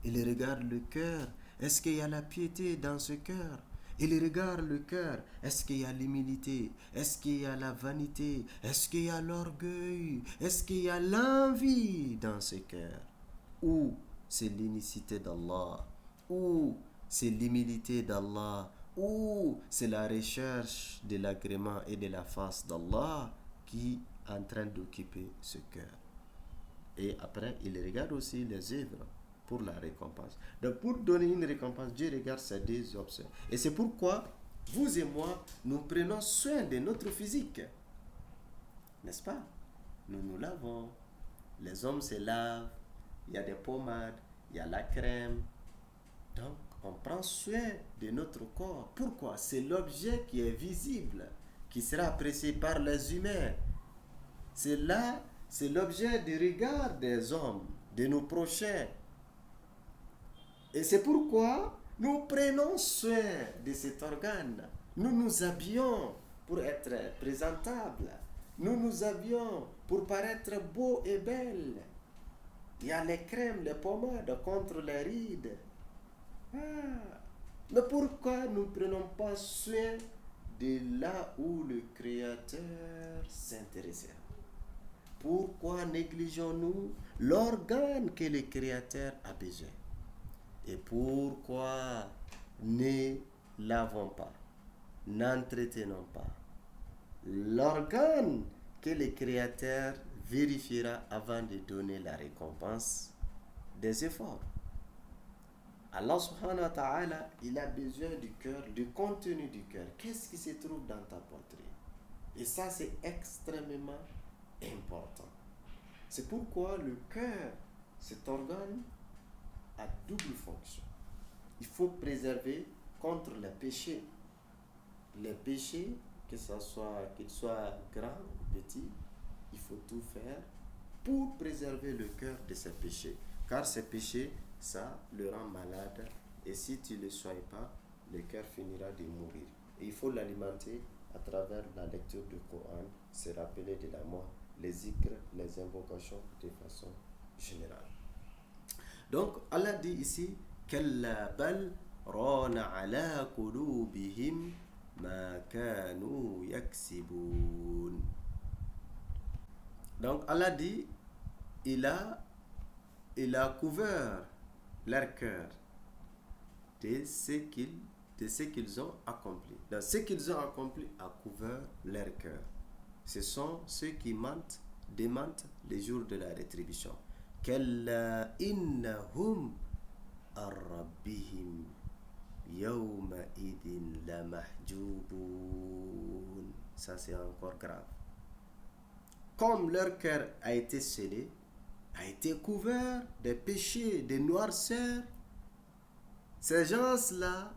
[SPEAKER 1] Il regarde le cœur. Est-ce qu'il y a la piété dans ce cœur? Il regarde le cœur. Est-ce qu'il y a l'humilité? Est-ce qu'il y a la vanité? Est-ce qu'il y a l'orgueil? Est-ce qu'il y a l'envie dans ce cœur? Ou c'est l'unicité d'Allah? Ou c'est l'humilité d'Allah? Ou c'est la recherche de l'agrément et de la face d'Allah qui est en train d'occuper ce cœur? Et après, il regarde aussi les œuvres pour la récompense. Donc, pour donner une récompense, Dieu regarde ces deux options. Et c'est pourquoi, vous et moi, nous prenons soin de notre physique. N'est-ce pas? Nous nous lavons. Les hommes se lavent. Il y a des pommades. Il y a la crème. Donc, on prend soin de notre corps. Pourquoi? C'est l'objet qui est visible, qui sera apprécié par les humains. C'est là... C'est l'objet du regard des hommes, de nos prochains. Et c'est pourquoi nous prenons soin de cet organe. Nous nous habillons pour être présentables. Nous nous habillons pour paraître beaux et belles. Il y a les crèmes, les pommades contre les rides. Mais pourquoi nous ne prenons pas soin de là où le Créateur s'intéressera? Pourquoi négligeons-nous l'organe que le Créateur a besoin? Et pourquoi ne lavons pas, n'entretenons pas l'organe que le Créateur vérifiera avant de donner la récompense des efforts? Allah subhanahu wa ta'ala, il a besoin du cœur, du contenu du cœur. Qu'est-ce qui se trouve dans ta poitrine? Et ça, c'est extrêmement important. C'est pourquoi le cœur, cet organe, a double fonction. Il faut préserver contre les péchés. Les péchés, qu'ils soient grands ou petits, il faut tout faire pour préserver le cœur de ces péchés. Car ces péchés, ça le rend malade. Et si tu ne le soignes pas, le cœur finira de mourir. Et il faut l'alimenter à travers la lecture du Coran, se rappeler de la mort les zikrs, les invocations de façon générale. Donc, Allah dit ici, Kalla bal rana ala qulubihim ma kanu yaksibun. Donc, Allah dit, il a couvert leur cœur de ce qu'ils ont accompli. Donc, ce qu'ils ont accompli a couvert leur cœur. Ce sont ceux qui démentent les jours de la rétribution. Kalla innahum ar-rabbihim yawma idin la mahjubun. Ça, c'est encore grave. Comme leur cœur a été scellé, a été couvert des péchés, des noirceurs, ces gens-là,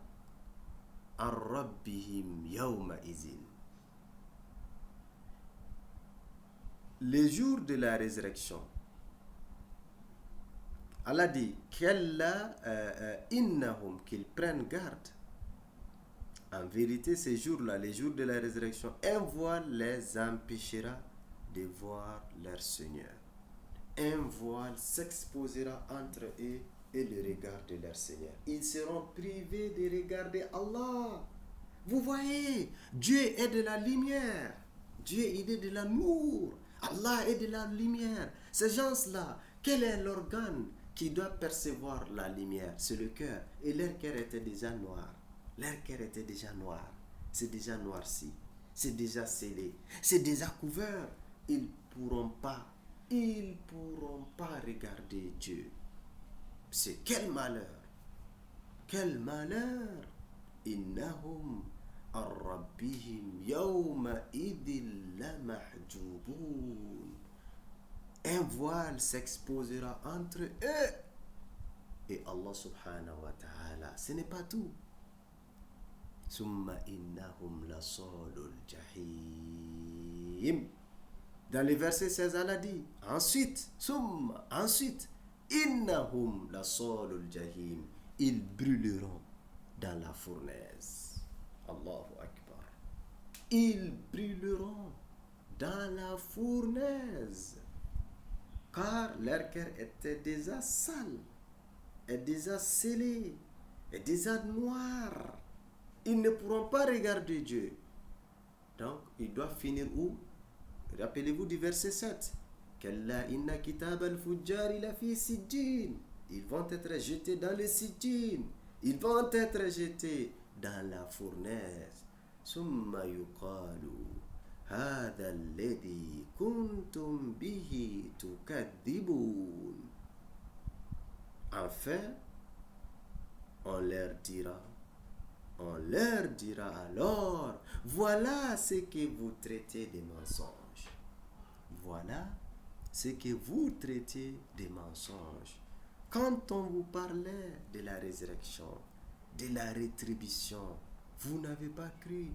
[SPEAKER 1] ar-rabbihim yawma idin. Les jours de la résurrection, Allah dit innahum, qu'ils prennent garde. En vérité, ces jours-là, les jours de la résurrection, un voile les empêchera de voir leur Seigneur. Un voile s'exposera entre eux et le regard de leur Seigneur. Ils seront privés de regarder Allah. Vous voyez, Dieu est de la lumière. Dieu, il est de la nour. Allah est de la lumière. Ces gens-là, quel est l'organe qui doit percevoir la lumière? C'est le cœur. Et leur cœur était déjà noir. Leur cœur était déjà noir. C'est déjà noirci. C'est déjà scellé. C'est déjà couvert. Ils ne pourront pas regarder Dieu. C'est quel malheur. Quel malheur. Innahum ar-rabbihim yawma idil la mahjubun. Un voile s'exposera entre eux et Allah subhanahu wa ta'ala. Ce n'est pas tout. Summa innahum la salul jahim. Dans le verset 16, Allah dit, ensuite, innahum la salul jahim. Ils brûleront dans la fournaise. Allahu Akbar. Ils brûleront dans la fournaise. Car leur cœur était déjà sale, est déjà scellé, est déjà noir. Ils ne pourront pas regarder Dieu. Donc, ils doivent finir où? Rappelez-vous du verset 7. Kalla inna kitab al-fujjari la fi sijjin. Ils vont être jetés dans le sijjin. Ils vont être jetés dans la fournaise. Summa yuqalu هذا الذي كنتم به تكذبون. Enfin, on leur dira alors, voilà ce que vous traitez de mensonges. Voilà ce que vous traitez de mensonges. Quand on vous parlait de la résurrection, de la rétribution, vous n'avez pas cru.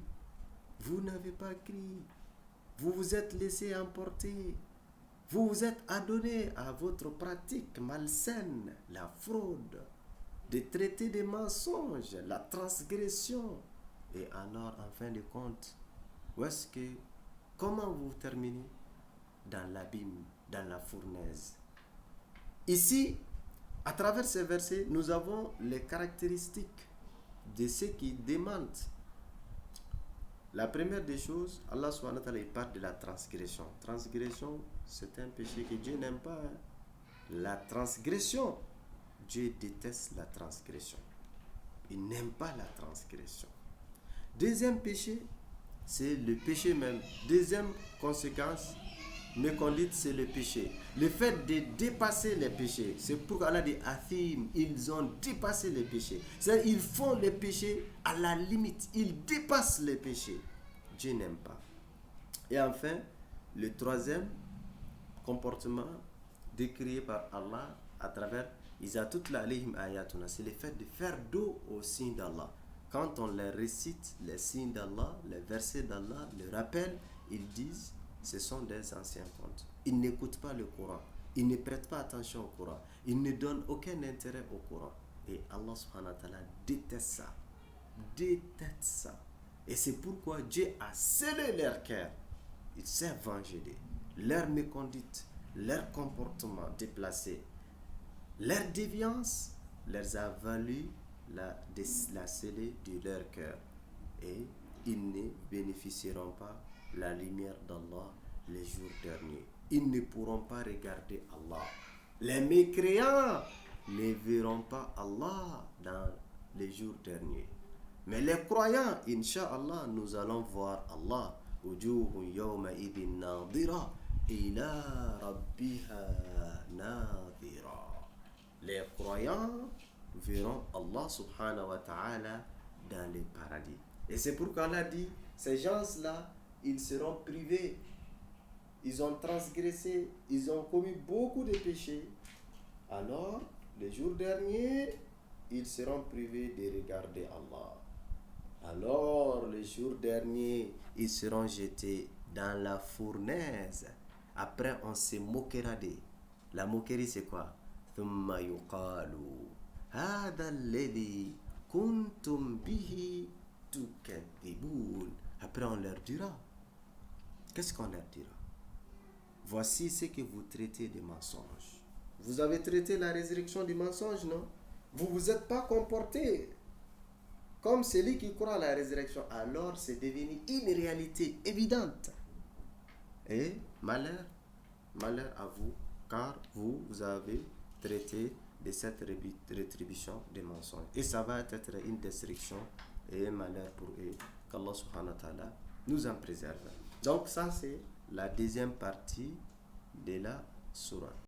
[SPEAKER 1] Vous n'avez pas cru. Vous vous êtes laissé emporter. Vous vous êtes adonné à votre pratique malsaine, la fraude, de traiter des mensonges, la transgression. Et alors, en fin de compte, comment vous terminez? Dans l'abîme, dans la fournaise. Ici, à travers ces versets, nous avons les caractéristiques de ceux qui démentent. La première des choses, Allah subhanahu wa ta'ala parle de la transgression. Transgression, c'est un péché que Dieu n'aime pas. La transgression, Dieu déteste la transgression. Il n'aime pas la transgression. Deuxième péché, c'est le péché même. Deuxième conséquence, méconduite, c'est le péché. Le fait de dépasser les péchés, c'est pourquoi Allah dit Athim, ils ont dépassé les péchés. C'est-à-dire, ils font les péchés à la limite, ils dépassent les péchés. Dieu n'aime pas. Et enfin, le troisième comportement décrit par Allah à travers Izatutla alayhim ayatuna, c'est le fait de faire dos aux signes d'Allah. Quand on les récite, les signes d'Allah, les versets d'Allah, les rappels, ils disent ce sont des anciens contes. Ils n'écoutent pas le Coran. Ils ne prêtent pas attention au Coran. Ils ne donnent aucun intérêt au Coran. Et Allah subhanahu wa ta'ala déteste ça. Déteste ça. Et c'est pourquoi Dieu a scellé leur cœur. Il s'est vengé d'eux. leur méconduite, leur comportement déplacé, leur déviance leur a valu la scellée de leur cœur. Et ils ne bénéficieront pas la lumière d'Allah les jours derniers. Ils ne pourront pas regarder Allah. Les mécréants ne verront pas Allah dans les jours derniers. Mais les croyants, Inch'Allah, nous allons voir Allah. Wujuhun yawma idhin nadira ila rabbiha nadira. Les croyants verront Allah subhanahu wa ta'ala dans les paradis. Et c'est pourquoi Allah dit, ces gens-là, ils seront privés. Ils ont transgressé, ils ont commis beaucoup de péchés. Alors, les jours derniers, ils seront privés de regarder Allah. Alors, les jours derniers, ils seront jetés dans la fournaise. Après, on se moquera d'eux. La moquerie, c'est quoi? ثم يقال هذا الذي كنتم به تكذبون. Après, on leur dira. Qu'est-ce qu'on leur dira? Voici ce que vous traitez de mensonge. Vous avez traité la résurrection du mensonge, non? Vous ne vous êtes pas comporté comme celui qui croit à la résurrection. Alors, c'est devenu une réalité évidente. Et malheur à vous, car vous avez traité de cette rétribution des mensonges. Et ça va être une destruction et un malheur pour eux. Qu'Allah subhanahu wa ta'ala nous en préserve. Donc ça, c'est la deuxième partie de la sourate.